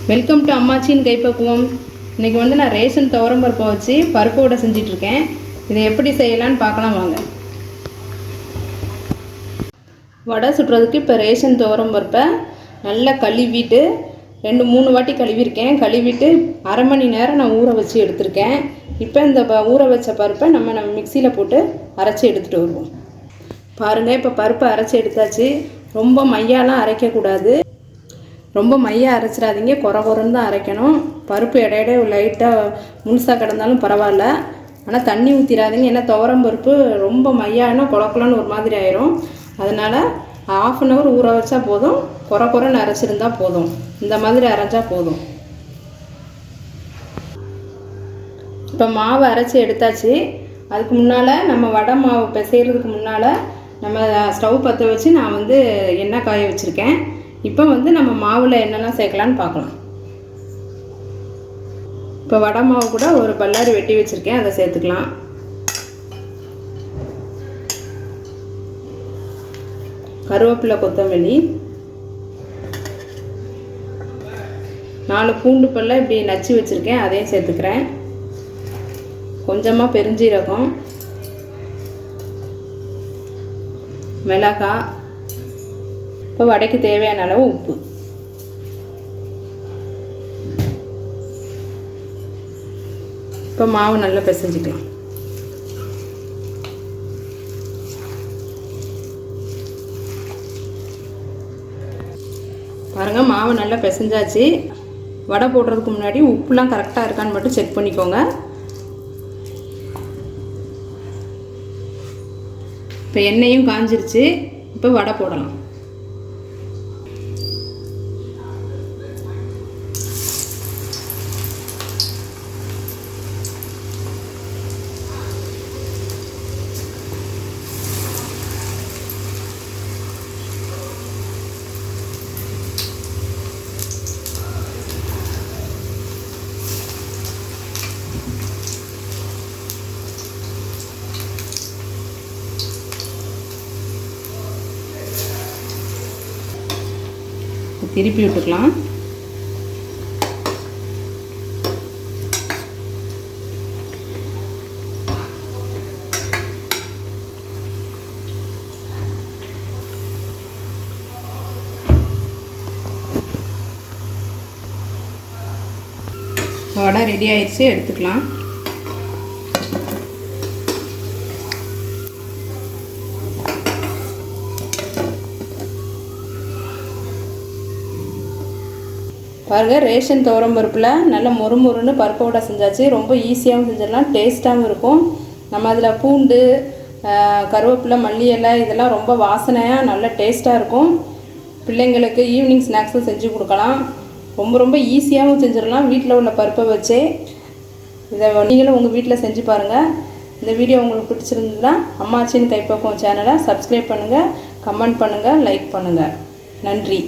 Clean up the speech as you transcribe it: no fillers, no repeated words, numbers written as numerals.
Welcome to அம்மாச்சின் கைப்பக்குவம். இன்றைக்கி நான் ரேஷன் துவரம் பருப்பை வச்சு பருப்பு வடை செஞ்சிட்ருக்கேன். இதை எப்படி செய்யலான்னு பார்க்கலாம் வாங்க. வடை சுடுறதுக்கு இப்போ ரேஷன் துவரம் பருப்பை நல்லா கழுவிட்டு 2-3 வாட்டி கழுவிருக்கேன். கழுவிட்டு அரை மணி நேரம் நான் ஊற வச்சு எடுத்திருக்கேன். இப்போ இந்த ஊற வச்ச பருப்பை நம்ம மிக்சியில் போட்டு அரைச்சி எடுத்துகிட்டு வருவோம். பாருங்கள், இப்போ பருப்பை அரைச்சி எடுத்தாச்சு. ரொம்ப மையாலாம் அரைக்கக்கூடாது, ரொம்ப மையாக அரைச்சிடாதீங்க, குறன்னு தான் அரைக்கணும். பருப்பு இடையிட லைட்டாக முழுசாக கிடந்தாலும் பரவாயில்ல, ஆனால் தண்ணி ஊற்றிடாதீங்க. ஏன்னா துவரம் பருப்பு ரொம்ப மையானா குழக்குலன்னு ஒரு மாதிரி ஆயிரும். அதனால் 1/2 hour ஊற வச்சா போதும், குறன்னு அரைச்சிருந்தா போதும். இந்த மாதிரி அரைச்சா போதும். இப்போ மாவு அரைச்சி எடுத்தாச்சு. அதுக்கு முன்னால் நம்ம வடை மாவு பிசைகிறதுக்கு முன்னால் நம்ம ஸ்டவ் பற்ற வச்சு நான் எண்ணெய் காய வச்சுருக்கேன். இப்போ நம்ம மாவில் என்னெல்லாம் சேர்க்கலான்னு பார்க்கலாம். இப்போ வடை மாவு கூட ஒரு பல்லாரி வெட்டி வச்சுருக்கேன், அதை சேர்த்துக்கலாம். கருவேப்பிலை, கொத்தமல்லி, 4 பூண்டு பல்ல இப்படி நச்சு வச்சுருக்கேன், அதையும் சேர்த்துக்கிறேன். கொஞ்சமாக பெருஞ்சீரகம், மிளகாய், இப்போ வடைக்கு தேவையான அளவு உப்பு. இப்போ மாவு நல்லா பிசைஞ்சிக்கலாம். பாருங்கள், மாவு நல்லா பிசைஞ்சாச்சு. வடை போடுறதுக்கு முன்னாடி உப்புலாம் கரெக்டாக இருக்கான்னு மட்டும் செக் பண்ணிக்கோங்க. இப்போ எண்ணெயும் காஞ்சிருச்சு. இப்போ வடை போடலாம். திருப்பி விட்டுக்கலாம். வடை ரெடி ஆயிடுச்சு, எடுத்துக்கலாம். பாருங்கள், ரேஷன் துவரம் பருப்பில் நல்லா மொறுமொறுன்னு பருப்பு வடை செஞ்சாச்சு. ரொம்ப ஈஸியாகவும் செஞ்சிடலாம், டேஸ்ட்டாகவும் இருக்கும். நம்ம அதில் பூண்டு, கருவேப்பிலை, மல்லி இலை இதெல்லாம் ரொம்ப வாசனையாக நல்ல டேஸ்ட்டாக இருக்கும். பிள்ளைங்களுக்கு ஈவினிங் ஸ்நாக்ஸும் செஞ்சு கொடுக்கலாம். ரொம்ப ஈஸியாகவும் செஞ்சிடலாம் வீட்டில் உள்ள பருப்பை வச்சே. இதை நீங்களும் உங்கள் வீட்டில் செஞ்சு பாருங்கள். இந்த வீடியோ உங்களுக்கு பிடிச்சிருந்ததுன்னா அம்மாச்சின் கைப்பக்குவம் சேனலை சப்ஸ்கிரைப் பண்ணுங்கள், கமெண்ட் பண்ணுங்கள், லைக் பண்ணுங்கள். நன்றி.